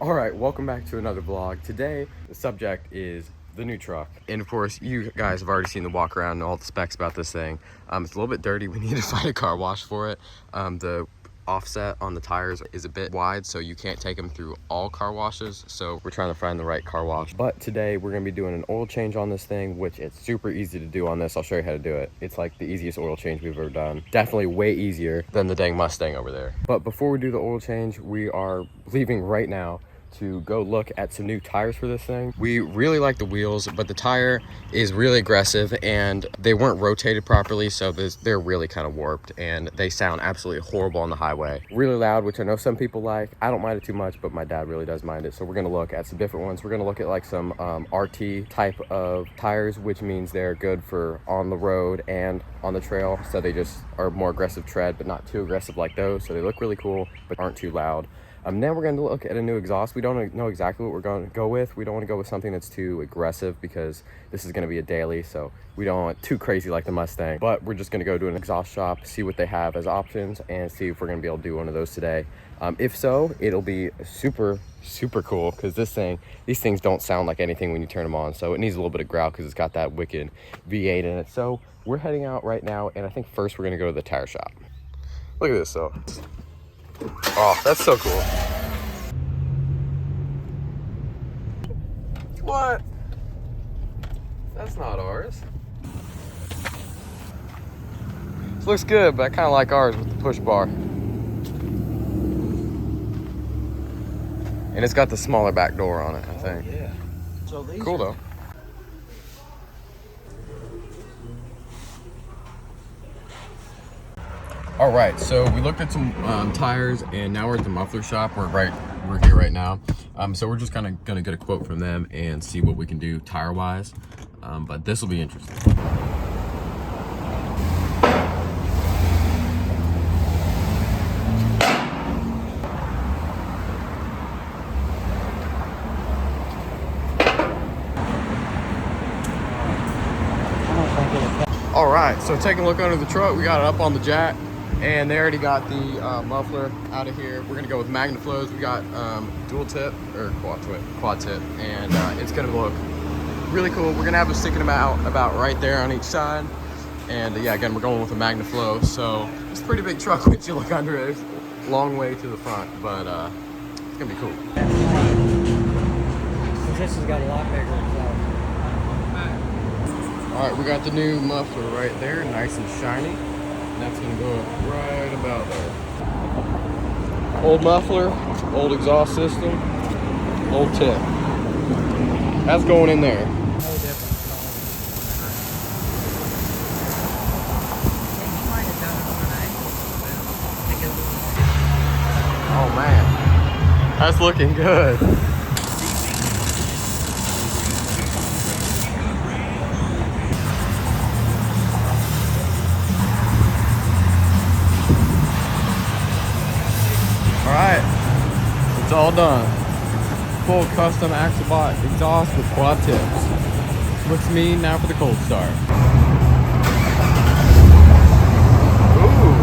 All right, welcome back to another vlog. Today, the subject is the new truck. And of course, you guys have already seen the walk around and all the specs about this thing. It's a little bit dirty. We need to find a car wash for it. The offset on the tires is a bit wide, so you can't take them through all car washes. So we're trying to find the right car wash. But today, we're gonna be doing an oil change on this thing, which it's super easy to do on this. I'll show you how to do it. It's like the easiest oil change we've ever done. Definitely way easier than the dang Mustang over there. But before we do the oil change, we are leaving right now to go look at some new tires for this thing. We really like the wheels, but the tire is really aggressive and they weren't rotated properly, so they're really kind of warped and they sound absolutely horrible on the highway. Really loud, which I know some people like. I don't mind it too much, but my dad really does mind it. So we're gonna look at some different ones. We're gonna look at like some RT type of tires, which means they're good for on the road and on the trail. So they just are more aggressive tread, but not too aggressive like those. So they look really cool, but aren't too loud. Then we're going to look at a new exhaust. We don't know exactly what we're going to go with. We don't want to go with something that's too aggressive because this is going to be a daily, so we don't want too crazy like the Mustang. But we're just going to go to an exhaust shop, see what they have as options, and see if we're going to be able to do one of those today. If so, it'll be super cool because these things don't sound like anything when you turn them on. So it needs a little bit of growl because it's got that wicked V8 in it. So we're heading out right now, and I think first we're going to go to the tire shop. Look at this though. Oh, that's so cool. What? That's not ours. This looks good, but I kind of like ours with the push bar. And it's got the smaller back door on it, I think. Oh, yeah. So these cool though. All right, so we looked at some tires, and now we're at the muffler shop. We're here right now. So we're just kind of gonna get a quote from them and see what we can do tire-wise. But this will be interesting. All right, so taking a look under the truck, we got it up on the jack. And they already got the muffler out of here. We're gonna go with MagnaFlows. We got dual tip or quad tip, and it's gonna look really cool. We're gonna have them sticking them out about right there on each side. And yeah, again, we're going with a MagnaFlow. So it's a pretty big truck once you look under it. It's a long way to the front, but it's gonna be cool. This has got a lot bigger. All right, we got the new muffler right there, nice and shiny. That's gonna go right about there. Old muffler, old exhaust system, old tip. That's going in there. Oh man, that's looking good. Alright, it's all done. Full custom Axlebot exhaust with quad tips. Looks mean now for the cold start. Ooh.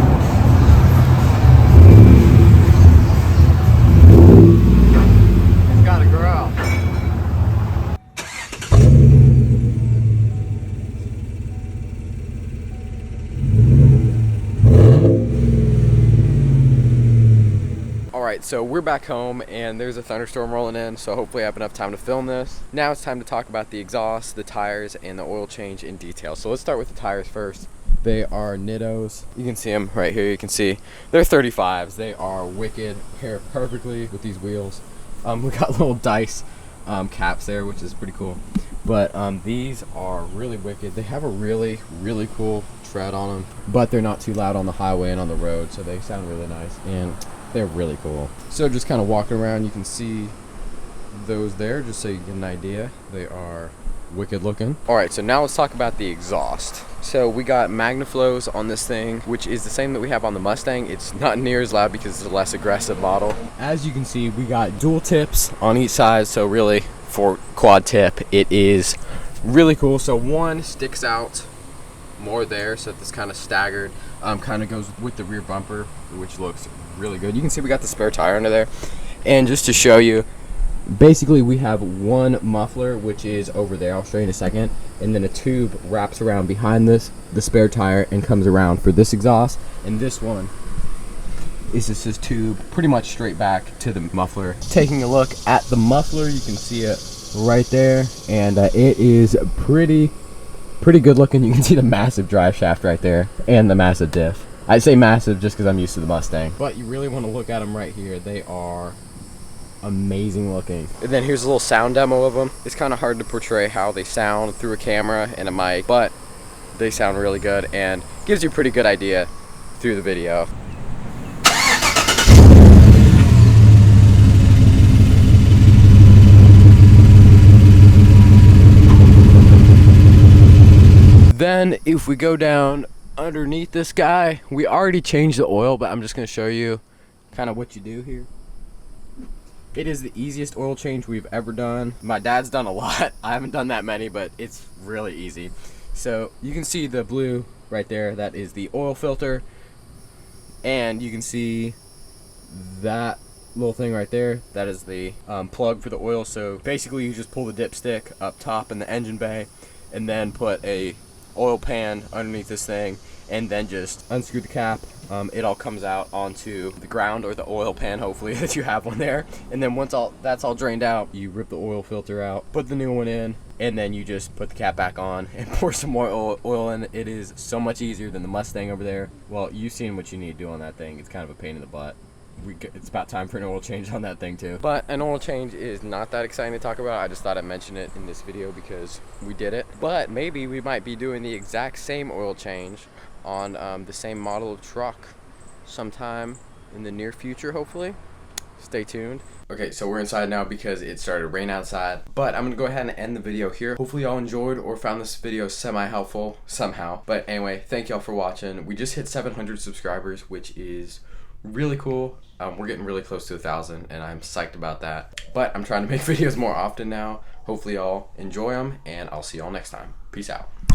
It's got a growl. Alright, so we're back home and there's a thunderstorm rolling in, so hopefully I have enough time to film this. Now it's time to talk about the exhaust, the tires, and the oil change in detail. So let's start with the tires first. They are Nittos. You can see them right here. You can see they're 35s. They are wicked. Pair perfectly with these wheels. We got little dice caps there, which is pretty cool. But these are really wicked. They have a really cool tread on them, but they're not too loud on the highway and on the road, so they sound really nice. And they're really cool. So just kind of walking around, you can see those there, just so you get an idea. They are wicked looking. All right, so now let's talk about the exhaust. So we got MagnaFlows on this thing, which is the same that we have on the Mustang. It's not near as loud because it's a less aggressive model. As you can see, we got dual tips on each side, so really for quad tip, it is really cool. So one sticks out more there, so it's kind of staggered. Kind of goes with the rear bumper, which looks really good. You can see we got the spare tire under there. And just to show you, basically we have one muffler, which is over there, I'll show you in a second, and then a tube wraps around behind this, the spare tire, and comes around for this exhaust. And this one is just this tube pretty much straight back to the muffler. Taking a look at the muffler, you can see it right there, and it is pretty good looking. You can see the massive drive shaft right there and the massive diff. I say massive just because I'm used to the Mustang, but you really want to look at them right here. They are amazing looking. And then here's a little sound demo of them. It's kind of hard to portray how they sound through a camera and a mic, but they sound really good and gives you a pretty good idea through the video. Then if we go down underneath this guy, we already changed the oil, but I'm just going to show you kind of what you do here. It is the easiest oil change we've ever done. My dad's done a lot. I haven't done that many, but it's really easy. So you can see the blue right there. That is the oil filter. And you can see that little thing right there. That is the plug for the oil. So basically you just pull the dipstick up top in the engine bay and then put a oil pan underneath this thing, and then just unscrew the cap. It all comes out onto the ground, or the oil pan, hopefully, that you have one there. And then once that's all drained out, you rip the oil filter out, put the new one in, and then you just put the cap back on and pour some more oil in. It is so much easier than the Mustang over there. Well, you've seen what you need to do on that thing. It's kind of a pain in the butt. It's about time for an oil change on that thing too. But an oil change is not that exciting to talk about. I just thought I'd mention it in this video because we did it. But maybe we might be doing the exact same oil change on the same model of truck sometime in the near future, hopefully. Stay tuned. Okay, so we're inside now because it started to rain outside. But I'm gonna go ahead and end the video here. Hopefully y'all enjoyed or found this video semi-helpful somehow. But anyway, thank y'all for watching. We just hit 700 subscribers, which is really cool. We're getting really close to 1,000 and I'm psyched about that. But I'm trying to make videos more often now. Hopefully y'all enjoy them, and I'll see y'all next time. Peace out.